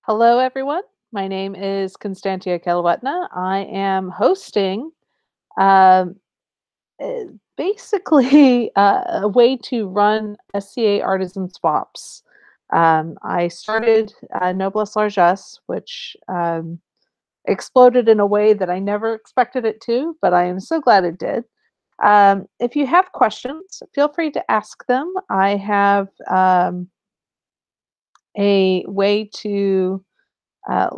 Hello, everyone. My name is Konstantia Kaloethina. I am hosting um, uh, basically a way to run SCA artisan swaps. I started Noblesse Largesse, which exploded in a way that I never expected it to, but I am so glad it did. If you have questions, feel free to ask them. I have a way to uh,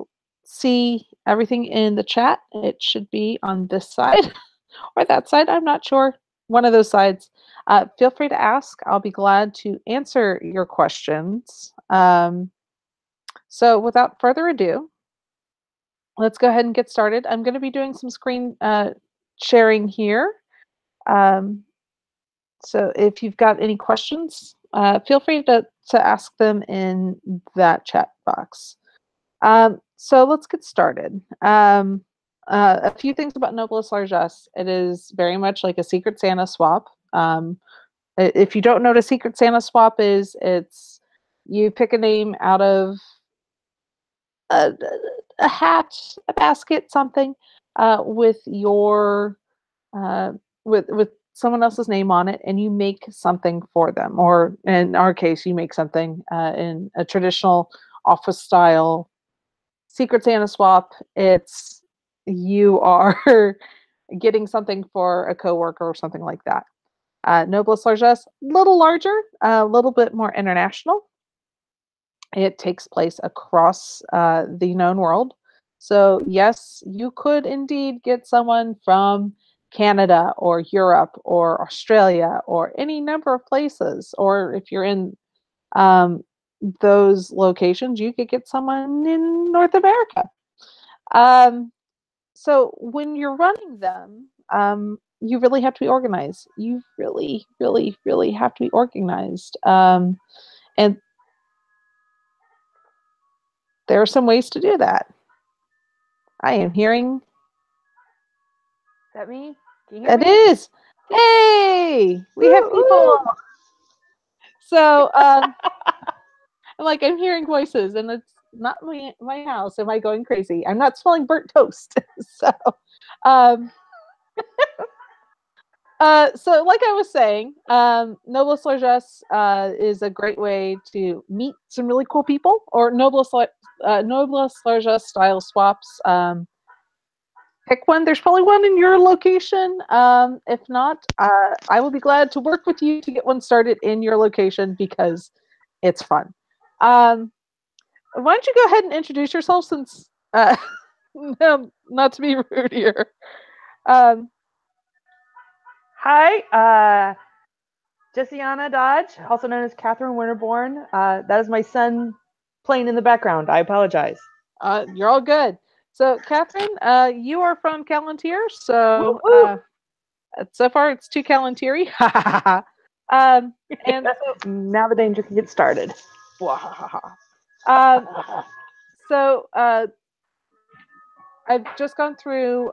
see everything in the chat. It should be on this side or that side. I'm not sure. One of those sides. Feel free to ask. I'll be glad to answer your questions. So, without further ado, let's go ahead and get started. I'm going to be doing some screen sharing here. Um, so, if you've got any questions, feel free to ask them in that chat box. So let's get started. A few things about Noblesse Largesse. It is very much like a Secret Santa swap. If you don't know what a Secret Santa swap is, it's you pick a name out of a, a hat, a basket, something with your with someone else's name on it, and you make something for them. Or in our case, you make something in a traditional office style Secret Santa swap. It's you are getting something for a coworker or something like that. Noblesse Largesse, a little larger, a little bit more international. It takes place across the known world. So, yes, you could indeed get someone from Canada or Europe or Australia or any number of places. Or if you're in um, those locations, you could get someone in North America. Um, so when you're running them, you really have to be organized. You really, really, really have to be organized. And there are some ways to do that. I am hearing. Is that me? Can you hear It me? is. Hey, we have people. So I'm I'm hearing voices, and it's not my house. Am I going crazy? I'm not smelling burnt toast. So, um, so like I was saying, Noblesse Largesse is a great way to meet some really cool people, or Noblesse Largesse style swaps. Pick one. There's probably one in your location. If not, I will be glad to work with you to get one started in your location because it's fun. Why don't you go ahead and introduce yourself since, no, not to be rude here. Um, Hi, Jessiana Dodge, also known as Catherine Winterborn. That is my son playing in the background. I apologize. you're all good. So, Catherine, you are from Calentier, Woo so woo! so far it's too Calentieri. And Now the danger can get started. um, so I've just gone through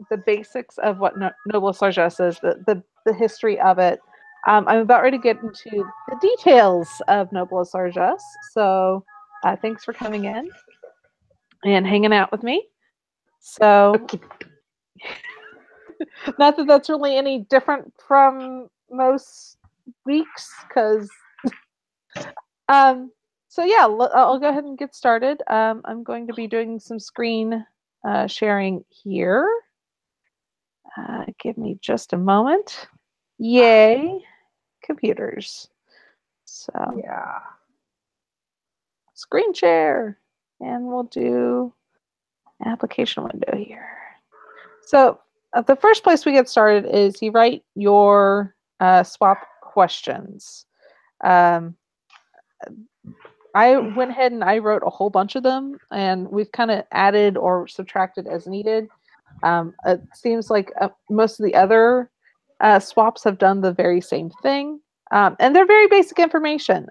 the basics of what Noblesse Largesse is, the history of it. I'm about ready to get into the details of Noblesse Largesse. So thanks for coming in and hanging out with me. So not that that's really any different from most weeks, because so yeah, I'll go ahead and get started. I'm going to be doing some screen sharing here. Give me just a moment. Yay, computers. So Yeah. screen share, and we'll do application window here. So the first place we get started is you write your swap questions. I went ahead and I wrote a whole bunch of them, and we've kind of added or subtracted as needed. It seems like most of the other swaps have done the very same thing, and they're very basic information.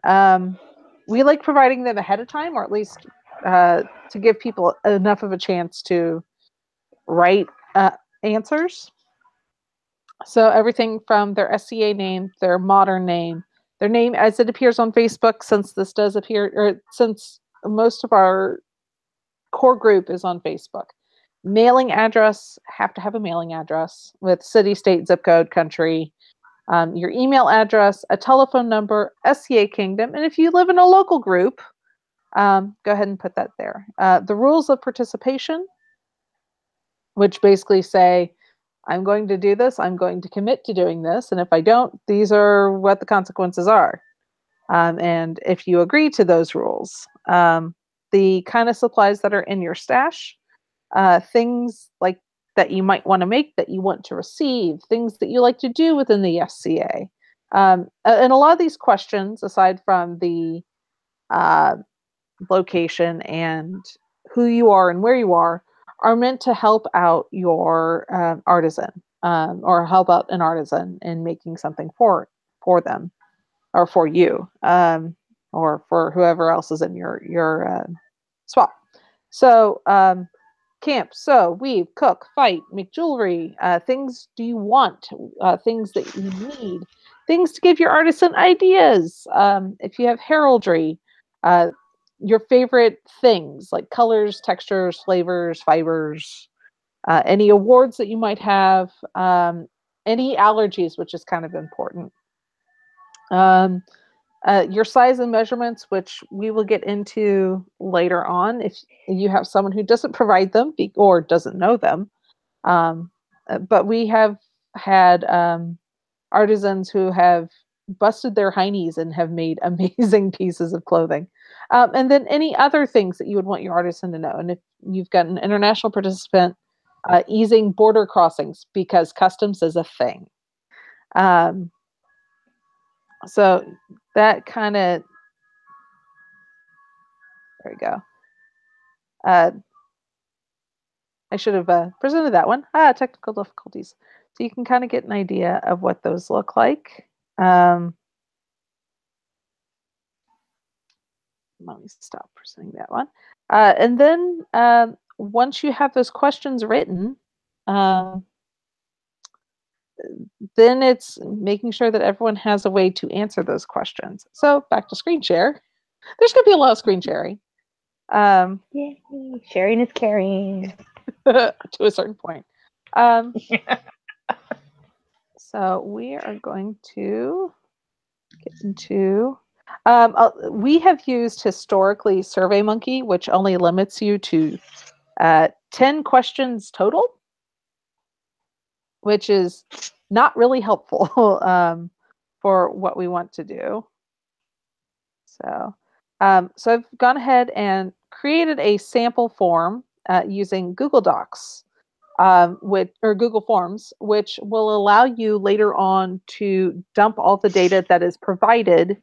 We like providing them ahead of time, or at least to give people enough of a chance to write answers. So everything from their SCA name, their modern name, their name as it appears on Facebook, since this does appear, or since most of our core group is on Facebook. Mailing address, have to have a mailing address with city, state, zip code, country, your email address, a telephone number, SCA Kingdom, and if you live in a local group, go ahead and put that there. The rules of participation, which basically say, I'm going to do this, I'm going to commit to doing this, and if I don't, these are what the consequences are. And if you agree to those rules, the kind of supplies that are in your stash, things like that you might want to make, that you want to receive, things that you like to do within the SCA. And a lot of these questions, aside from the location and who you are and where you are meant to help out your artisan, or help out an artisan in making something for them, or for you, or for whoever else is in your swap. So camp, sew, weave, cook, fight, make jewelry. Things do you want? Things that you need. Things to give your artisan ideas. If you have heraldry, your favorite things like colors, textures, flavors, fibers, any awards that you might have, any allergies, which is kind of important. Your size and measurements, which we will get into later on if you have someone who doesn't provide them or doesn't know them. But we have had artisans who have busted their heinies and have made amazing pieces of clothing. And then any other things that you would want your artisan to know. And if you've got an international participant, easing border crossings, because customs is a thing. So that kind of, there we go. I should have presented that one. Technical difficulties. So you can kind of get an idea of what those look like. Let me stop presenting that one. And then once you have those questions written, then it's making sure that everyone has a way to answer those questions. So back to screen share. There's going to be a lot of screen sharing. Yay, sharing is caring. To a certain point. So we are going to get into... we have used historically SurveyMonkey, which only limits you to 10 questions total, which is not really helpful for what we want to do. So I've gone ahead and created a sample form using Google Docs, or Google Forms, which will allow you later on to dump all the data that is provided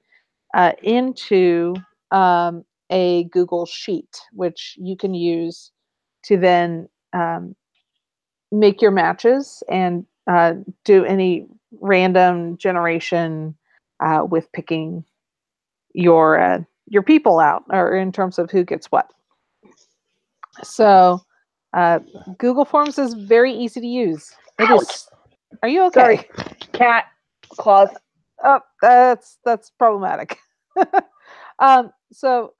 into a Google Sheet, which you can use to then make your matches and do any random generation with picking your people out, or in terms of who gets what. So Google Forms is very easy to use. It is. Are you okay? Sorry, cat claws. Oh, that's problematic. So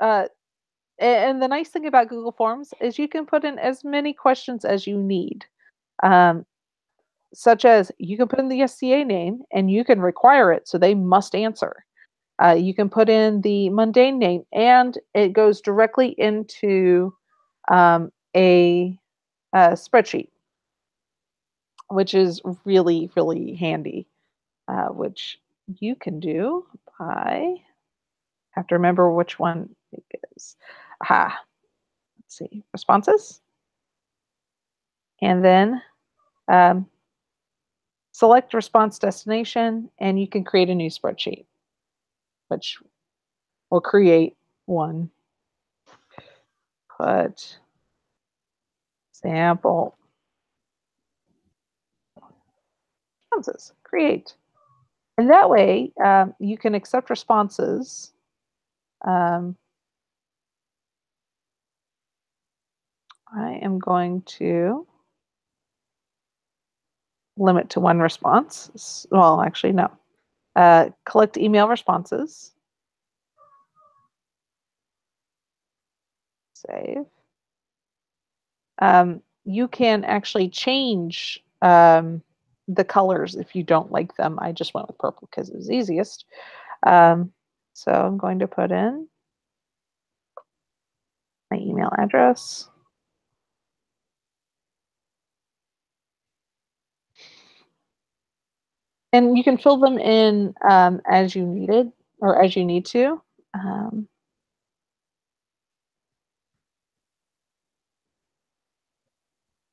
and the nice thing about Google Forms is you can put in as many questions as you need. Such as you can put in the SCA name and you can require it, so they must answer. You can put in the mundane name and it goes directly into a spreadsheet, which is really, really handy, which you can do by, have to remember which one it is. Let's see, responses. And then select response destination, and you can create a new spreadsheet, which will create one. Put sample responses, create. And that way you can accept responses. I am going to limit to one response. Well, actually, no. Collect email responses. Save. You can actually change the colors if you don't like them. I just went with purple because it was easiest. So I'm going to put in my email address. And you can fill them in as you needed or as you need to.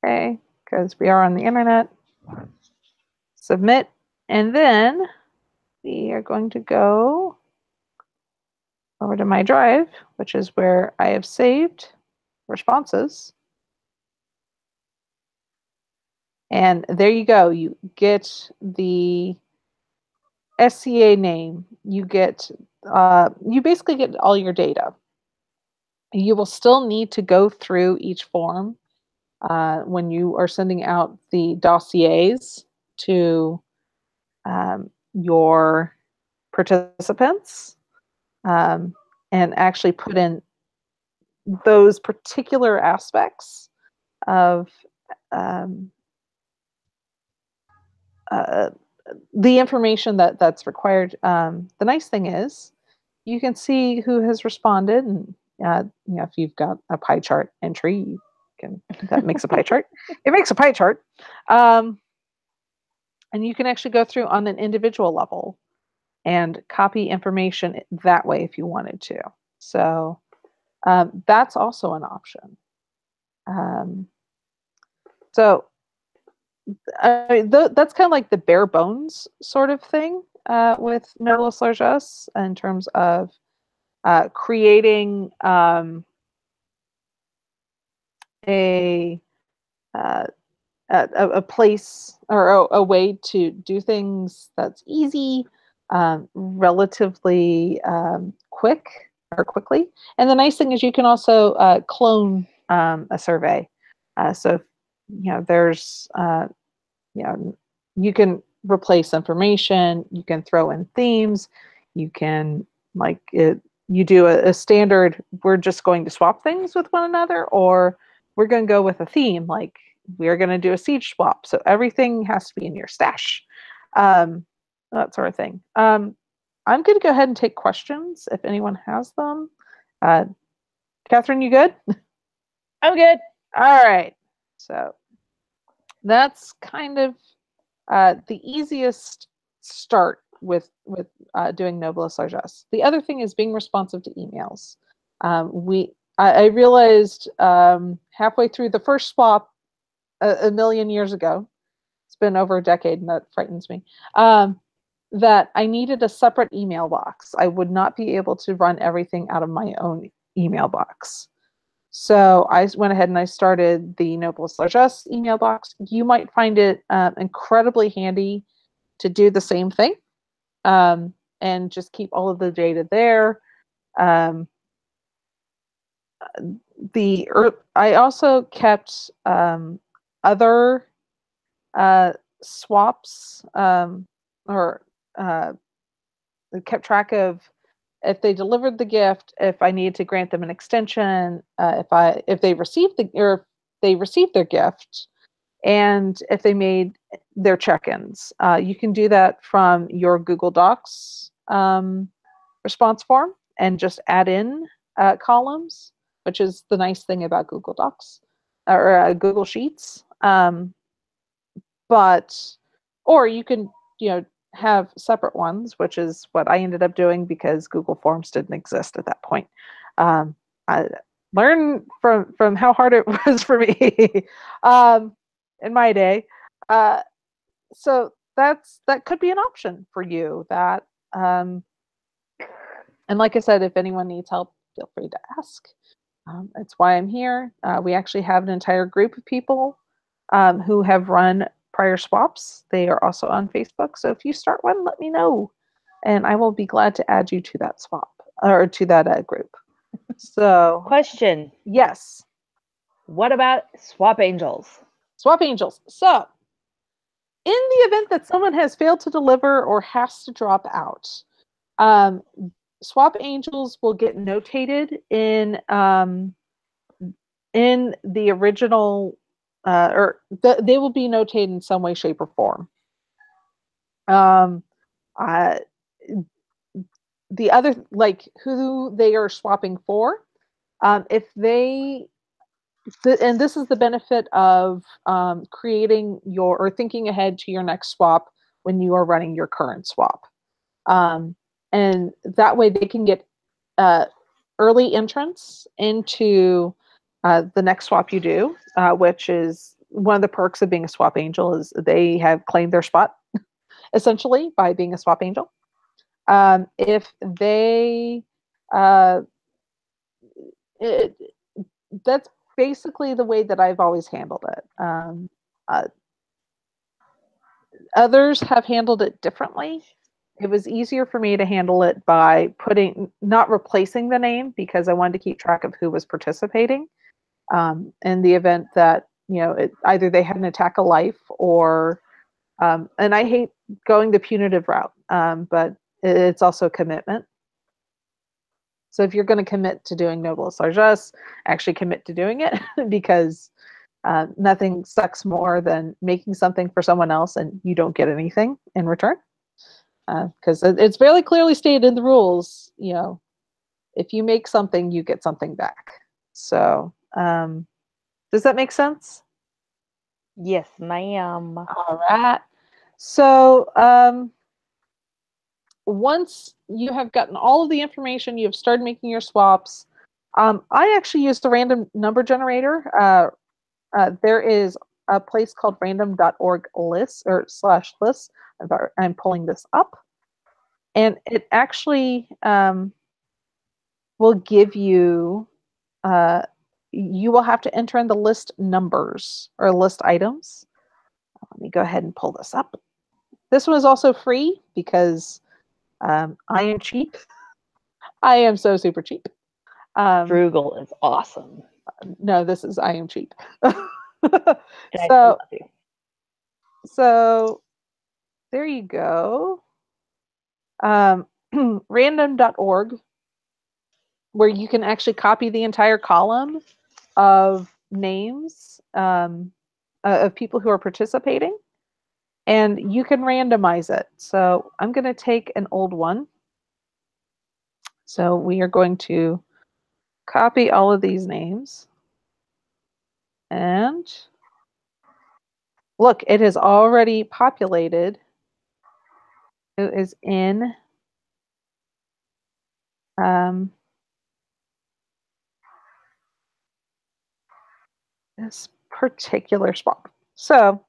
Okay, because we are on the internet. Submit. And then we are going to go over to my drive, which is where I have saved responses. And there you go. You get the SCA name. You get, you basically get all your data. You will still need to go through each form when you are sending out the dossiers to your participants and actually put in those particular aspects of the information that's required. The nice thing is you can see who has responded, and if you've got a pie chart entry, you can, that makes a pie chart. It makes a pie chart, and you can actually go through on an individual level and copy information that way if you wanted to. So that's also an option. So that's kind of like the bare bones sort of thing with Noblesse Largesse in terms of creating a place or a way to do things that's easy, relatively quickly. And the nice thing is you can also clone a survey. So, there's, you can replace information, you can throw in themes, you can you do a standard, we're just going to swap things with one another, or we're going to go with a theme, like we're going to do a siege swap. So everything has to be in your stash, that sort of thing. I'm going to go ahead and take questions if anyone has them. Catherine, you good? I'm good. All right. So that's kind of the easiest start with doing Noblesse Largesse. The other thing is being responsive to emails. I realized halfway through the first swap a million years ago, it's been over a decade and that frightens me, that I needed a separate email box. I would not be able to run everything out of my own email box. So I went ahead and I started the Noblesse Largesse email box. You might find it incredibly handy to do the same thing and just keep all of the data there. I also kept other swaps or kept track of if they delivered the gift, if I needed to grant them an extension, if they received their gift, and if they made their check-ins. You can do that from your Google Docs response form and just add in columns, which is the nice thing about Google Docs or Google Sheets. Or you can, have separate ones, which is what I ended up doing because Google Forms didn't exist at that point. I learned from how hard it was for me in my day. So that could be an option for you. That and like I said, if anyone needs help, feel free to ask. It's why I'm here. We actually have an entire group of people who have run prior swaps. They are also on Facebook. So if you start one, let me know, and I will be glad to add you to that swap or to that group. So, question. Yes. What about swap angels? Swap angels. So, in the event that someone has failed to deliver or has to drop out, swap angels will get notated in in the original, they will be notated in some way, shape, or form. Um, uh, the other, like who they are swapping for, if they, and this is the benefit of creating your or thinking ahead to your next swap when you are running your current swap. Um, and that way they can get early entrance into the next swap you do, which is one of the perks of being a swap angel is they have claimed their spot essentially by being a swap angel. If they, uh, it, that's basically the way that I've always handled it. Uh, Others have handled it differently. It was easier for me to handle it by not replacing the name because I wanted to keep track of who was participating. In the event that, either they had an attack of life or, and I hate going the punitive route, but it's also a commitment. So if you're going to commit to doing Noblesse Largesse, actually commit to doing it because nothing sucks more than making something for someone else and you don't get anything in return. Because it's very clearly stated in the rules, if you make something, you get something back. So does that make sense? Yes, ma'am. All right. So once you have gotten all of the information, you have started making your swaps. I actually used the random number generator. There is a place called random.org list or /list. I'm pulling this up. And it actually will give you, you will have to enter in the list numbers or list items. Let me go ahead and pull this up. This one is also free because I am cheap. I am so super cheap. Frugal is awesome. No, this is I am cheap. So, so there you go. Random.org, where you can actually copy the entire column of names of people who are participating, and you can randomize it. So I'm going to take an old one. So we are going to copy all of these names. And look, it has already populated who is in this particular swap. So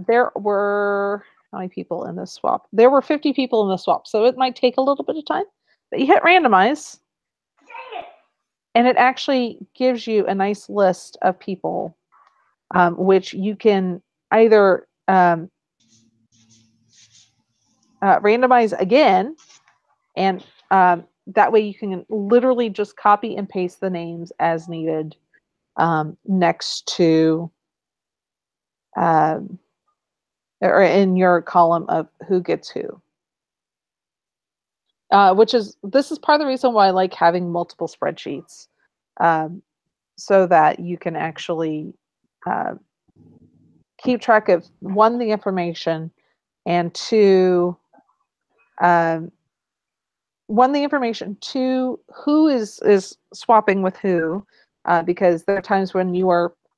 there were, how many people in this swap? There were 50 people in the swap, so it might take a little bit of time. But you hit randomize, and it actually gives you a nice list of people, which you can either randomize again, and that way you can literally just copy and paste the names as needed next to or in your column of who gets who. This is part of the reason why I like having multiple spreadsheets, so that you can actually keep track of, one, the information, and two, two, who is swapping with who, because there are times when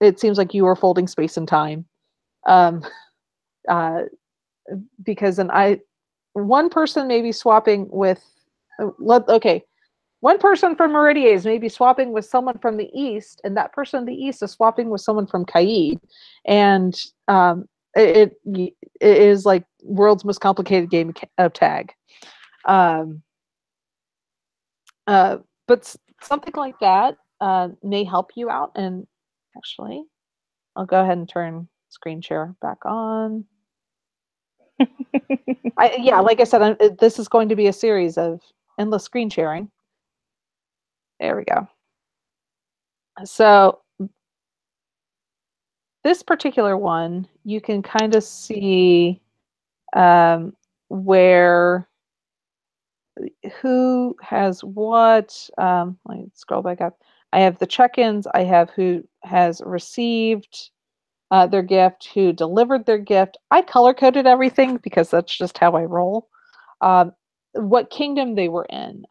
it seems like you are folding space and time, because one person may be swapping with, one person from Meridies may be swapping with someone from the east, and that person in the east is swapping with someone from Kaid, and it is like world's most complicated game of tag. But something like that may help you out. And actually, I'll go ahead and turn screen share back on. Like I said, this is going to be a series of endless screen sharing. There we go. So this particular one, you can kind of see where, who has what. Let me scroll back up. I have the check-ins. I have who has received their gift, who delivered their gift. I color-coded everything because that's just how I roll. What kingdom they were in.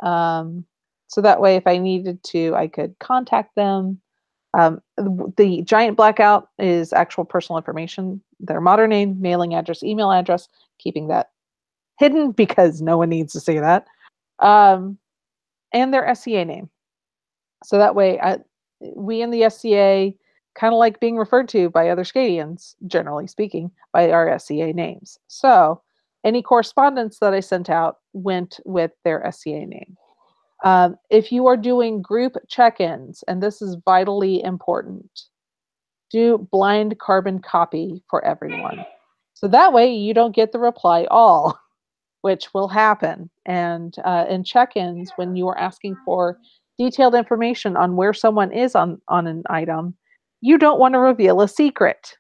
So that way, if I needed to, I could contact them. The giant blackout is actual personal information, their modern name, mailing address, email address, keeping that hidden because no one needs to see that, and their SCA name. So that way, we in the SCA kind of like being referred to by other Scadians, generally speaking, by our SCA names. So any correspondence that I sent out went with their SCA name. If you are doing group check-ins, and this is vitally important, do blind carbon copy for everyone. So that way you don't get the reply all, which will happen. And in check-ins, when you are asking for detailed information on where someone is on an item, you don't want to reveal a secret.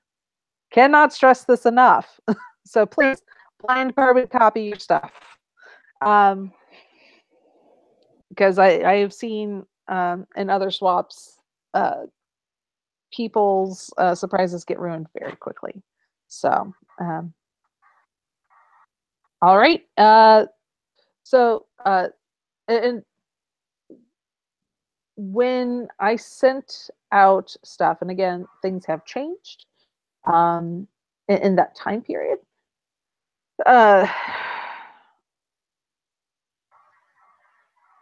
Cannot stress this enough. So please blind carbon copy your stuff. Because I have seen in other swaps, people's surprises get ruined very quickly. So, all right. And when I sent out stuff, and again, things have changed in that time period.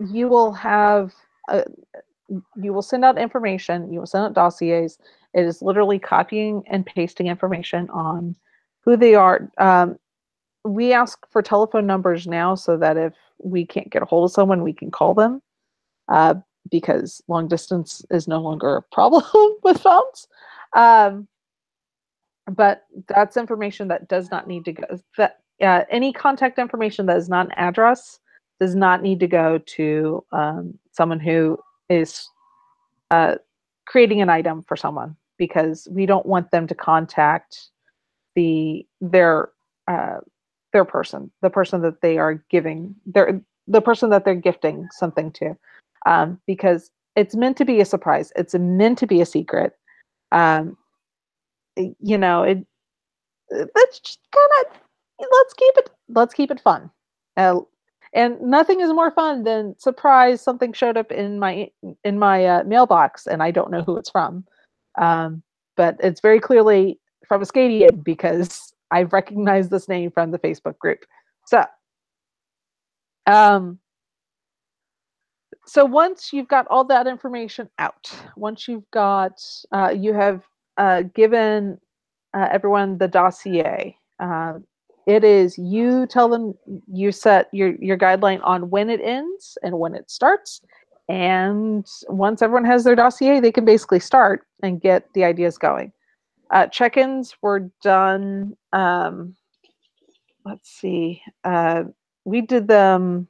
You will have you will send out information, you will send out dossiers. It is literally copying and pasting information on who they are. We ask for telephone numbers now so that if we can't get a hold of someone, we can call them, because long distance is no longer a problem with phones. But that's information that does not need to go. Any contact information that is not an address does not need to go to someone who is creating an item for someone, because we don't want them to contact their person, the person that they are giving, the person that they're gifting something to, because it's meant to be a surprise. It's meant to be a secret. Let's just kind of let's keep it fun. And nothing is more fun than surprise something showed up in my mailbox and I don't know who it's from, but it's very clearly from a Scadian because I've recognized this name from the Facebook group. So once you've got all that information out, once you've got you have given everyone the dossier. It is, you tell them, you set your guideline on when it ends and when it starts. And once everyone has their dossier, they can basically start and get the ideas going. Check-ins were done, let's see, we did them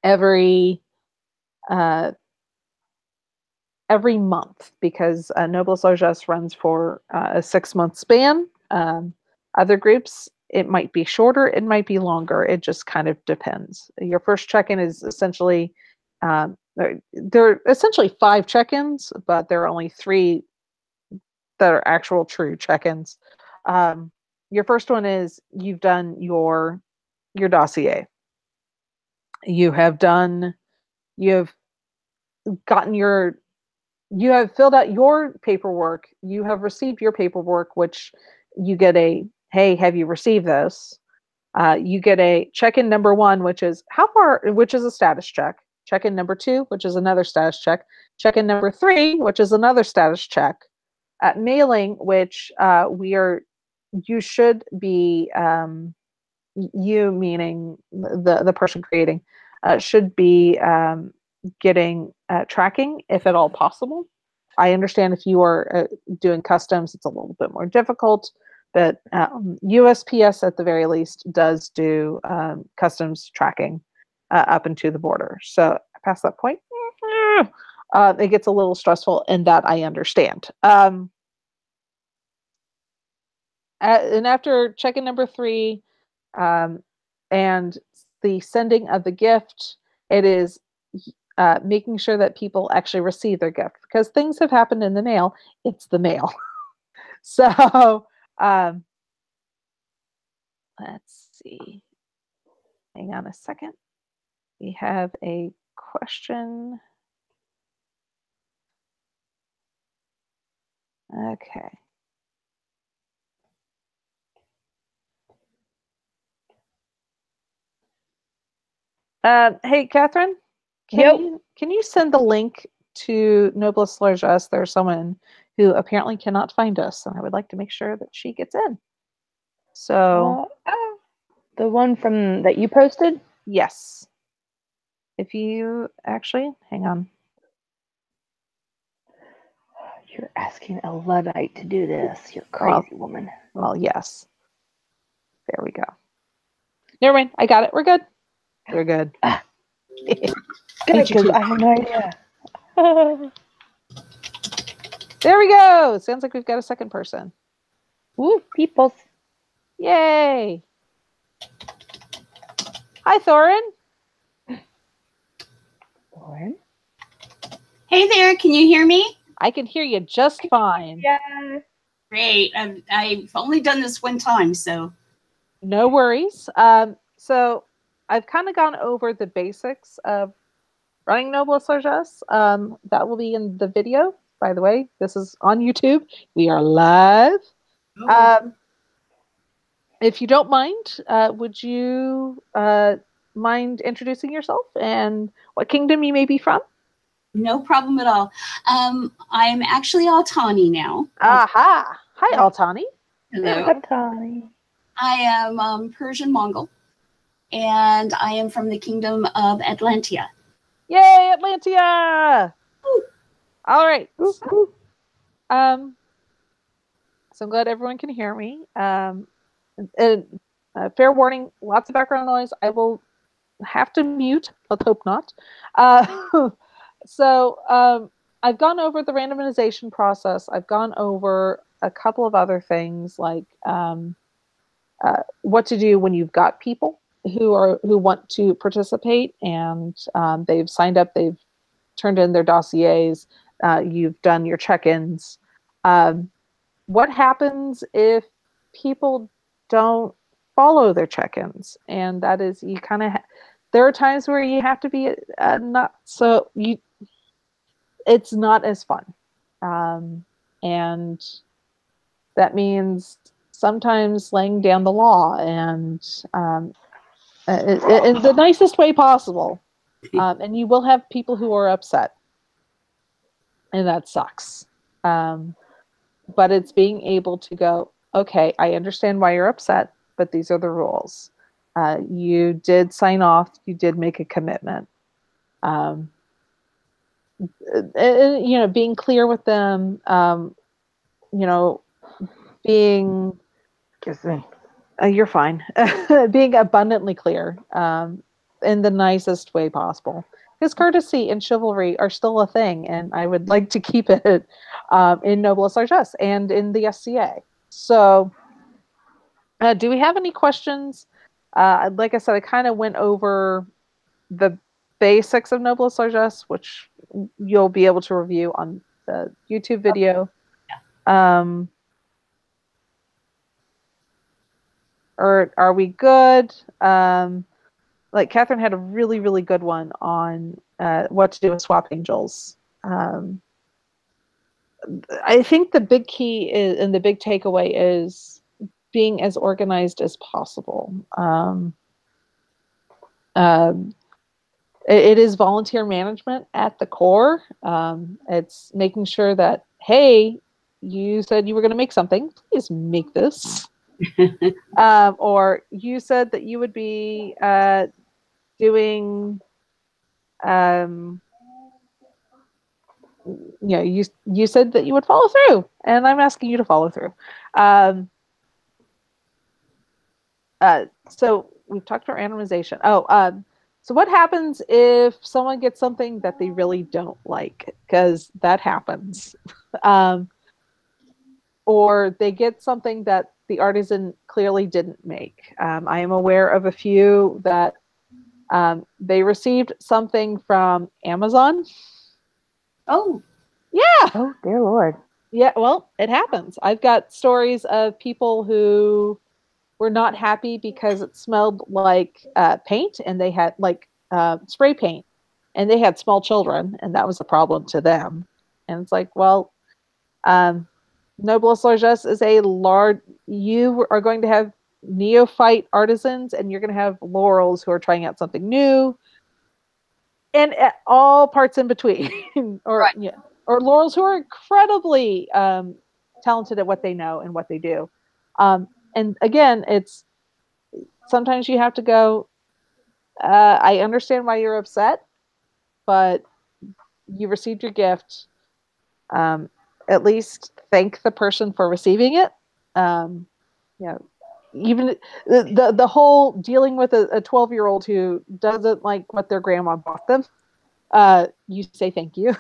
every month because Noblesse Largesse runs for a 6-month span. Other groups, it might be shorter, it might be longer. It just kind of depends. Your first check-in is essentially, there are essentially 5 check-ins, but there are only 3 that are actual true check-ins. Your first one is you've done your dossier. You have gotten you have filled out your paperwork. You have received your paperwork, which you get a, hey, have you received this? You get a check-in number 1, which is which is a status check. Check-in number 2, which is another status check. Check-in number 3, which is another status check. Mailing, which you should be, you meaning the person creating, should be getting tracking if at all possible. I understand if you are doing customs, it's a little bit more difficult, but USPS at the very least does do customs tracking up into the border. So past that point, it gets a little stressful, and that I understand. And after check-in number 3 and the sending of the gift, it is making sure that people actually receive their gift, because things have happened in the mail. It's the mail. So um, let's see. Hang on a second. We have a question. Okay. Hey, Catherine, can you send the link to Noblesse Largesse? There's someone who apparently cannot find us, and I would like to make sure that she gets in. So, the one from that you posted? yes. If you actually, hang on. You're asking a Luddite to do this. You're crazy, woman. Well, yes. There we go. Never mind. I got it. We're good. We're good. Good, because I have no idea. There we go. It sounds like we've got a second person. Woo, peoples. Yay. Hi, Thorin. Thorin? Hey there, can you hear me? I can hear you just fine. Yeah. Great. I've only done this one time, so. No worries. So I've kind of gone over the basics of running Noblesse Largesse. That will be in the video, by the way. This is on YouTube. We are live. If you don't mind, would you mind introducing yourself and what kingdom you may be from? No problem at all. I'm actually Altani now. Aha! Hi, Altani. Hello. Altani. I am Persian Mongol, and I am from the kingdom of Atlantia. Yay, Atlantia! Woo. All right. So I'm glad everyone can hear me. And fair warning, lots of background noise. I will have to mute. Let's hope not. I've gone over the randomization process. I've gone over a couple of other things like what to do when you've got people who want to participate, and they've signed up, they've turned in their dossiers, you've done your check-ins. What happens if people don't follow their check-ins? And that is, you kind of there are times where you have to be it's not as fun, and that means sometimes laying down the law, and in the nicest way possible. And you will have people who are upset, and that sucks. But it's being able to go, okay, I understand why you're upset, but these are the rules. You did sign off. You did make a commitment. And, being clear with them, being... Excuse me. You're fine. Being abundantly clear in the nicest way possible. Because courtesy and chivalry are still a thing, and I would like to keep it in Noblesse Largesse and in the SCA. So, do we have any questions? Like I said, I kind of went over the basics of Noblesse Largesse, which you'll be able to review on the YouTube video. Or are we good? Like Catherine had a really, really good one on what to do with swap angels. I think the big key is, and the big takeaway is being as organized as possible. It is volunteer management at the core. It's making sure that, hey, you said you were going to make something. Please make this. Or you said that you would be doing, you said that you would follow through, and I'm asking you to follow through. So we've talked about randomization. So what happens if someone gets something that they really don't like? Because that happens. Or they get something that the artisan clearly didn't make. I am aware of a few that They received something from Amazon. Oh, Yeah. Oh, dear Lord. Yeah, well, it happens. I've got stories of people who were not happy because it smelled like paint, and they had like spray paint, and they had small children, and that was a problem to them. And it's like, well, um, Noblesse Largesse is a large. You are going to have neophyte artisans, and you're going to have laurels who are trying out something new, and at all parts in between, or right. yeah, or laurels who are incredibly talented at what they know and what they do. And again, it's sometimes you have to go. I understand why you're upset, but you received your gift. Um, at least thank the person for receiving it. Um, you know, even the whole dealing with a 12-year-old who doesn't like what their grandma bought them. You say thank you,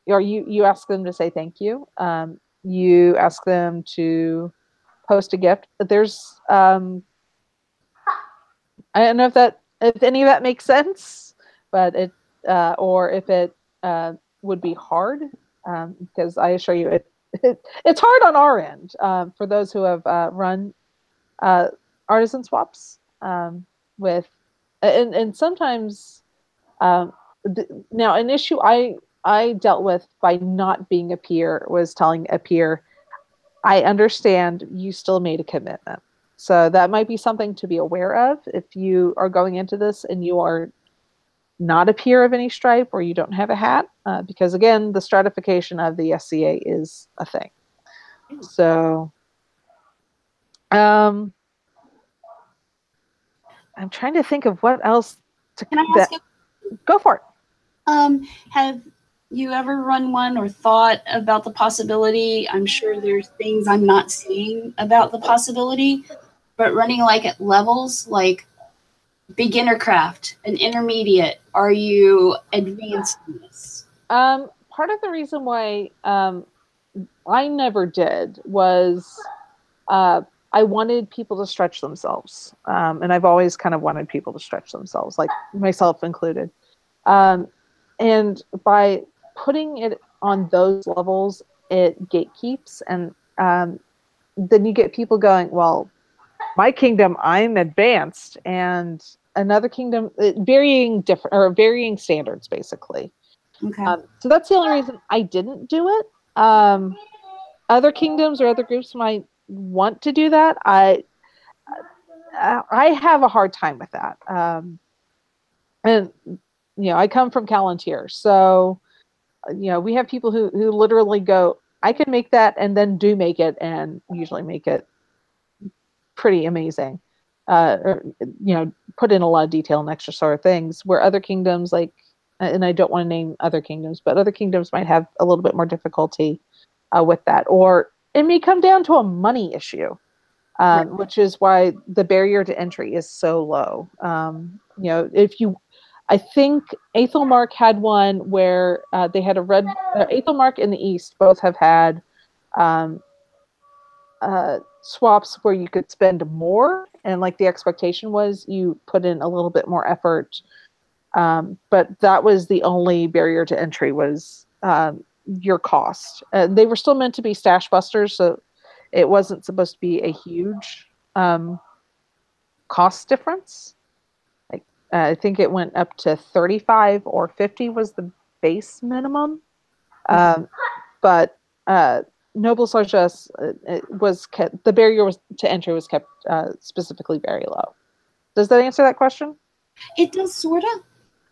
or you ask them to say thank you. You ask them to post a gift. There's I don't know if any of that makes sense, but it or if it would be hard, because I assure you it's hard on our end, for those who have run uh, artisan swaps, with and sometimes, um, now an issue I dealt with by not being a peer was telling a peer, I understand you still made a commitment. So that might be something to be aware of if you are going into this and you are not a peer of any stripe, or you don't have a hat, because again, the stratification of the SCA is a thing. So I'm trying to think of what else to Can I that. ask you? Go for it. Have you ever run one or thought about the possibility? I'm sure there's things I'm not seeing about the possibility, but running like at levels, like beginner craft, an intermediate. Are you advanced in this? Part of the reason why I never did was I wanted people to stretch themselves, and I've always kind of wanted people to stretch themselves, like myself included. Um, and by putting it on those levels, it gatekeeps, and then you get people going, well, my kingdom, I'm advanced, and another kingdom, varying different or varying standards, basically. Okay. So that's the only reason I didn't do it. Other kingdoms or other groups might want to do that. I have a hard time with that. And I come from Palantir, so we have people who literally go, I can make that, and then do make it, and usually make it pretty amazing. Or put in a lot of detail and extra sort of things, where other kingdoms, like, and I don't want to name other kingdoms, but other kingdoms might have a little bit more difficulty with that, or it may come down to a money issue, Right. which is why the barrier to entry is so low. I think Aethelmark had one where they had a red Aethelmark in the East. Both have had um, swaps where you could spend more, and like the expectation was you put in a little bit more effort. But that was the only barrier to entry, was your cost. They were still meant to be stash busters, so it wasn't supposed to be a huge cost difference. Like I think it went up to 35 or 50 was the base minimum. But Noblesse Largesse, was kept, the barrier was to entry was kept specifically very low. Does that answer that question? It does, sort of.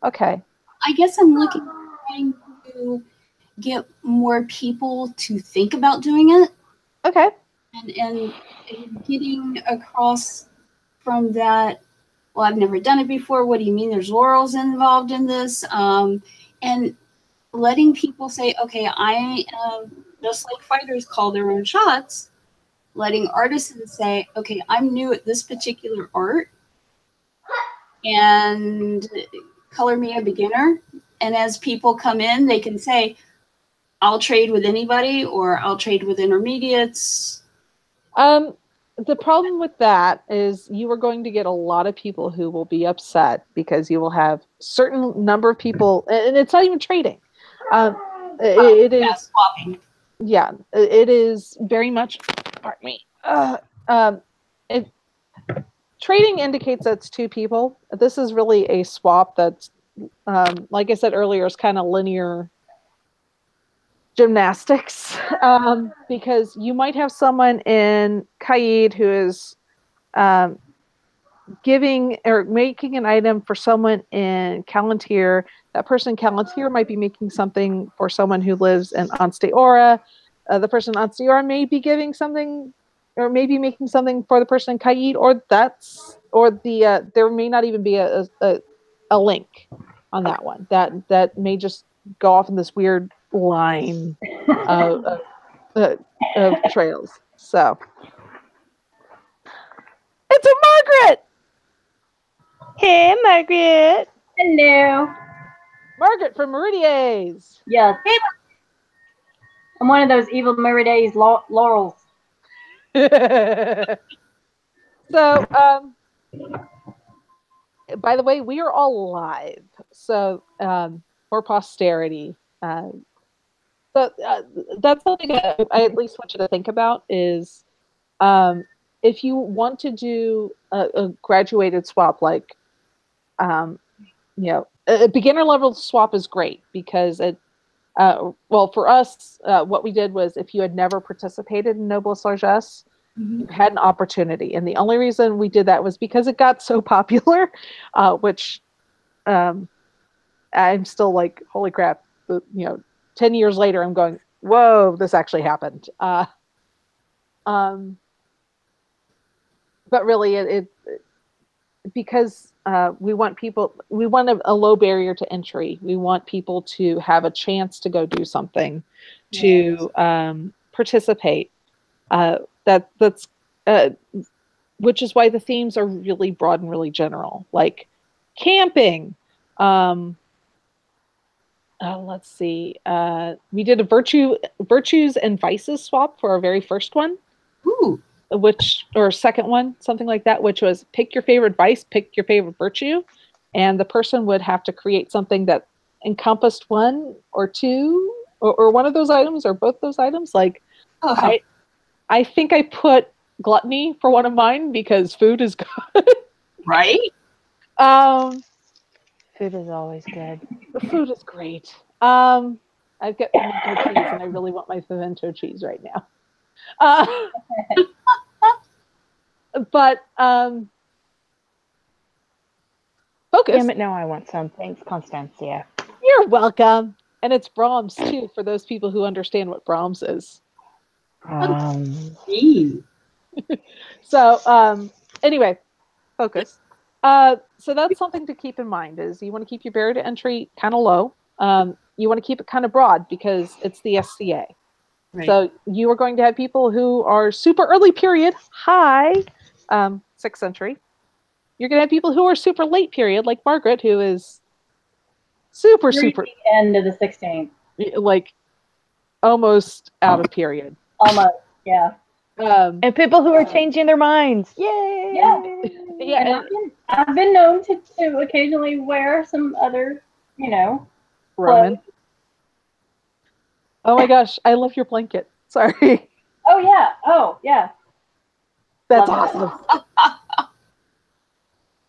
Okay. I guess I'm trying to get more people to think about doing it, Okay. and getting across from that, well, I've never done it before. What do you mean there's laurels involved in this? And letting people say, okay, I am just like fighters call their own shots, letting artisans say, okay, I'm new at this particular art, and color me a beginner. And as people come in, they can say, I'll trade with anybody, or I'll trade with intermediates. the problem with that is you are going to get a lot of people who will be upset because you will have certain number of people, and it's not even trading. Um, it is swapping. Yeah, it is very much. Pardon me. It Trading indicates that it's two people. This is really a swap that's, like I said earlier, is kind of linear gymnastics, because you might have someone in Kaid who is um, giving or making an item for someone in Kalantir. That person in Kalantir might be making something for someone who lives in Ansteora. The person in Ansteora may be giving something or maybe making something for the person in Kaid, or there may not even be a link on that one. That may just go off in this weird line of trails. So it's a Margaret. Hey, Margaret. Hello. Margaret from Meridies. Yes. I'm one of those evil Meridies laurels. So, by the way, we are all live. So, for posterity. That's something I at least want you to think about is, if you want to do a graduated swap, like, a beginner level swap is great because well, for us, what we did was if you had never participated in Noblesse Largesse, you had an opportunity. And the only reason we did that was because it got so popular, which I'm still like, holy crap, 10 years later, I'm going, whoa, this actually happened. But really, it because we want a low barrier to entry. We want people to have a chance to go do something, to participate. That's which is why the themes are really broad and really general, like camping. Let's see. We did a virtues and vices swap for our very first one. Ooh. Or second one, something like that, which was pick your favorite vice, pick your favorite virtue, and the person would have to create something that encompassed one or two or one of those items or both those items. Like, I think I put gluttony for one of mine because food is good. Right? Food is always good. The food is great. I've got pimento cheese and I really want my pimento cheese right now. But focus. Damn it, now I want some. Thanks, Konstantia. You're welcome. And it's Brahms too, for those people who understand what Brahms is. So anyway, focus. So that's something to keep in mind is you want to keep your barrier to entry kind of low. You want to keep it kind of broad because it's the SCA. Right. So you are going to have people who are super early period, high, 6th century. You're going to have people who are super late period, like Margaret, who is super end of the 16th, like almost out of period. Almost, yeah. And people who are changing their minds. Yay! Yeah. And I've been known to occasionally wear some other, Roman. Clothes. Oh my gosh, I love your blanket. Sorry. Oh yeah. That's awesome.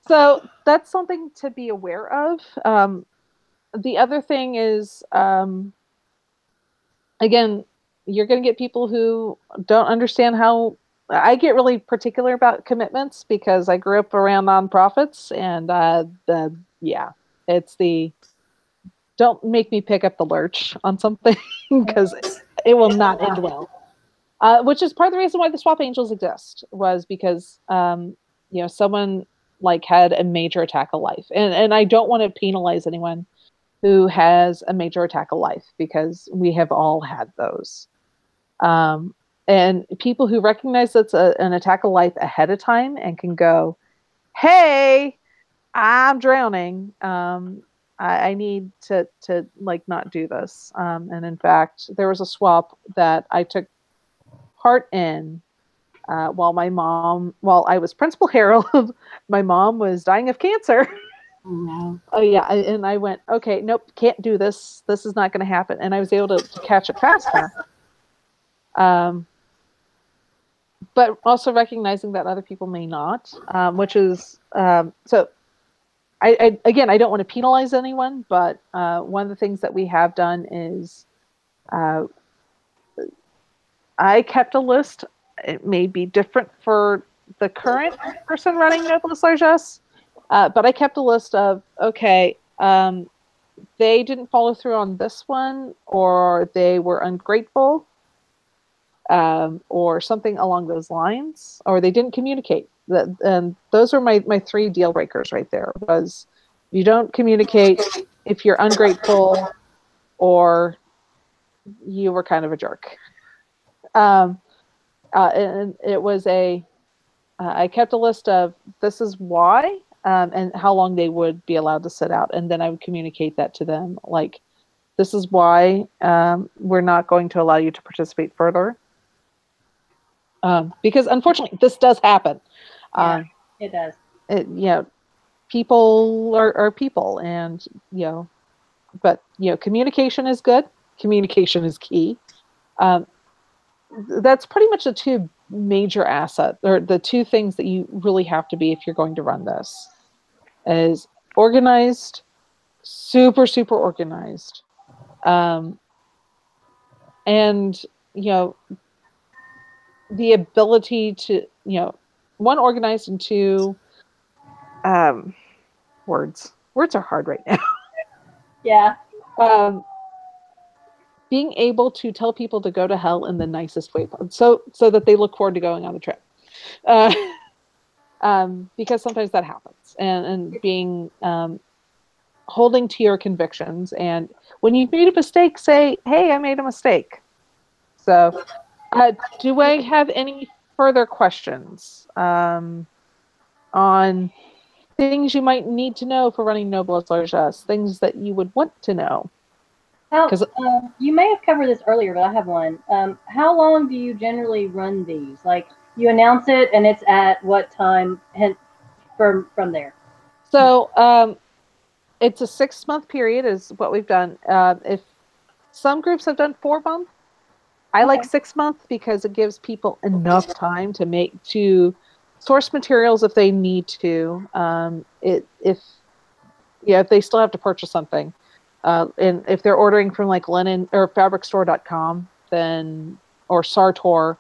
So that's something to be aware of. The other thing is, again, you're going to get people who don't understand how. I get really particular about commitments because I grew up around nonprofits, and it's the don't make me pick up the lurch on something because it will not end well. Which is part of the reason why the swap angels exist, was because someone like had a major attack of life, and I don't want to penalize anyone who has a major attack of life because we have all had those. And people who recognize that's an attack of life ahead of time and can go, hey, I'm drowning. I need to like not do this. And in fact, there was a swap that I took part in while I was principal herald, my mom was dying of cancer. Oh, no. Oh yeah, and I went, okay, nope, can't do this. This is not going to happen. And I was able to catch it faster. But also recognizing that other people may not, which is so. Again, I don't want to penalize anyone, but one of the things that we have done is I kept a list. It may be different for the current person running Noblesse Largesse, but I kept a list of, okay, they didn't follow through on this one, or they were ungrateful, or something along those lines, or they didn't communicate. And those are my 3 deal breakers right there. Was you don't communicate, if you're ungrateful, or you were kind of a jerk. And it was I kept a list of this is why, and how long they would be allowed to sit out. And then I would communicate that to them. Like, this is why we're not going to allow you to participate further. Because unfortunately, this does happen. Yeah, it does. People are people, and but communication is good. Communication is key. That's pretty much the 2 major assets, or the 2 things that you really have to be if you're going to run this: is organized, super organized, and the ability to, 1, organized, and 2, words are hard right now. Yeah. Being able to tell people to go to hell in the nicest way, so that they look forward to going on the trip, because sometimes that happens, and being holding to your convictions, and when you made a mistake, say, hey, I made a mistake. So do I have any further questions on things you might need to know for running Noblesse Largesse, things that you would want to know? You may have covered this earlier, but I have one. How long do you generally run these? Like, you announce it, and it's at what time from there? So it's a 6-month period is what we've done. If some groups have done 4 months, I like 6 months because it gives people enough time to source materials if they need to. If they still have to purchase something. And if they're ordering from like linen or fabricstore.com, then, or Sartor,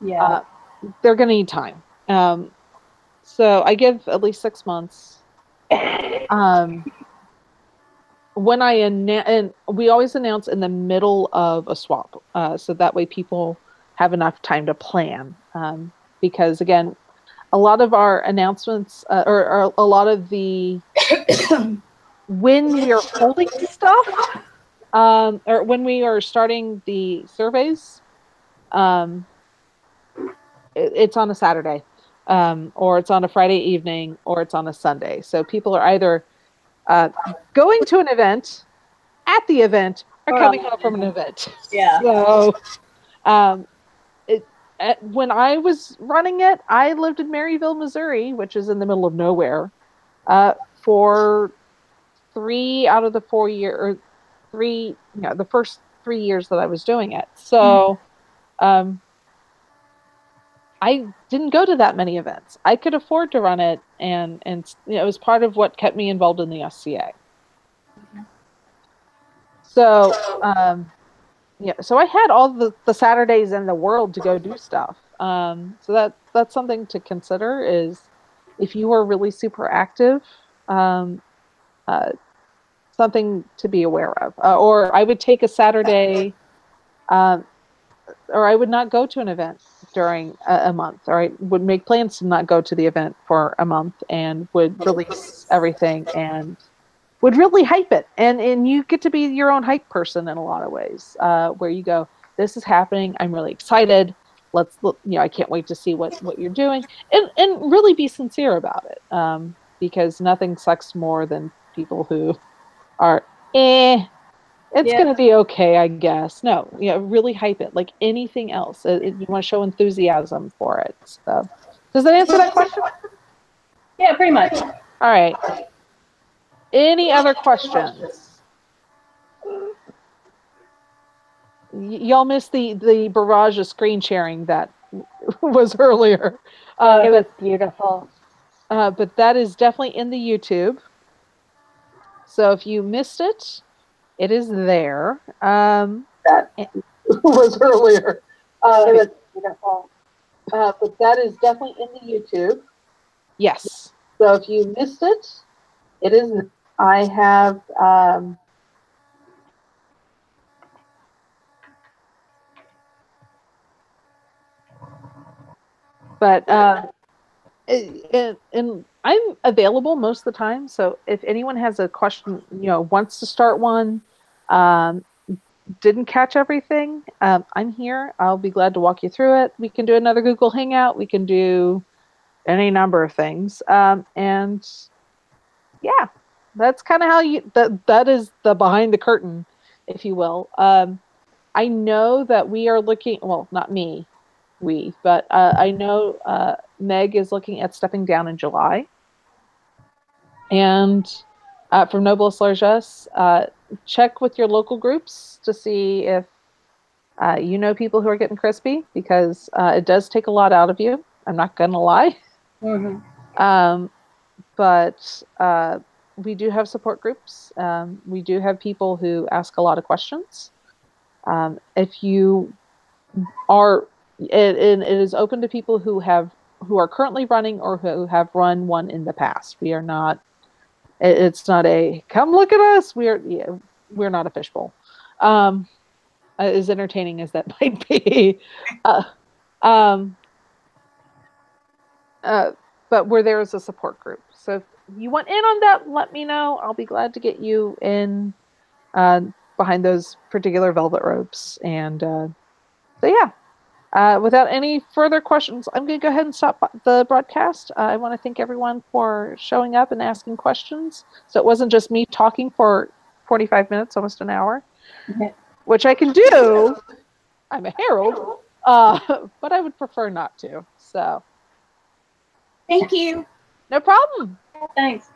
they're going to need time. So I give at least 6 months. When and we always announce in the middle of a swap, so that way people have enough time to plan. Because again, a lot of our announcements, or a lot of the when we are holding stuff, or when we are starting the surveys, it's on a Saturday, or it's on a Friday evening, or it's on a Sunday. So people are either going to an event, at the event, or coming home from an event. Yeah. So when I was running it, I lived in Maryville, Missouri, which is in the middle of nowhere, for 3 out of the 4 years, or 3, the first 3 years that I was doing it. So I didn't go to that many events. I could afford to run it, and it was part of what kept me involved in the SCA. So so I had all the Saturdays in the world to go do stuff. So that's something to consider, is if you are really super active, something to be aware of. Or I would take a Saturday, or I would not go to an event during a month, or I would make plans to not go to the event for a month, and would release everything and would really hype it. And you get to be your own hype person in a lot of ways, where you go, this is happening, I'm really excited, let's look, I can't wait to see what you're doing, and really be sincere about it, because nothing sucks more than people who are It's going to be okay, I guess. No, really hype it like anything else. You want to show enthusiasm for it. So, does that answer that question? Yeah, pretty much. All right. Any other questions? Y'all missed the barrage of screen sharing that was earlier. It was beautiful. But that is definitely in the YouTube. So if you missed it, it is there. That was earlier. It was beautiful. But that is definitely in the YouTube. Yes. So if you missed it, it is. I have. But and I'm available most of the time. So if anyone has a question, wants to start one, didn't catch everything, I'm here. I'll be glad to walk you through it. We can do another Google Hangout. We can do any number of things. And yeah, that's kind of how that is the behind the curtain, if you will. I know that we are looking, well, not me, but I know Meg is looking at stepping down in July. And from Noblesse Largesse, check with your local groups to see if people who are getting crispy, because it does take a lot out of you. I'm not going to lie. Mm-hmm. But we do have support groups. We do have people who ask a lot of questions. If you are, it is open to people who are currently running or who have run one in the past. We are not. It's not a come look at us. We're not a fishbowl. As entertaining as that might be, but we're there as a support group. So if you want in on that, let me know. I'll be glad to get you in behind those particular velvet ropes. And so yeah. Without any further questions, I'm going to go ahead and stop the broadcast. I want to thank everyone for showing up and asking questions. So it wasn't just me talking for 45 minutes, almost an hour, which I can do. I'm a herald, but I would prefer not to. So, thank you. No problem. Thanks.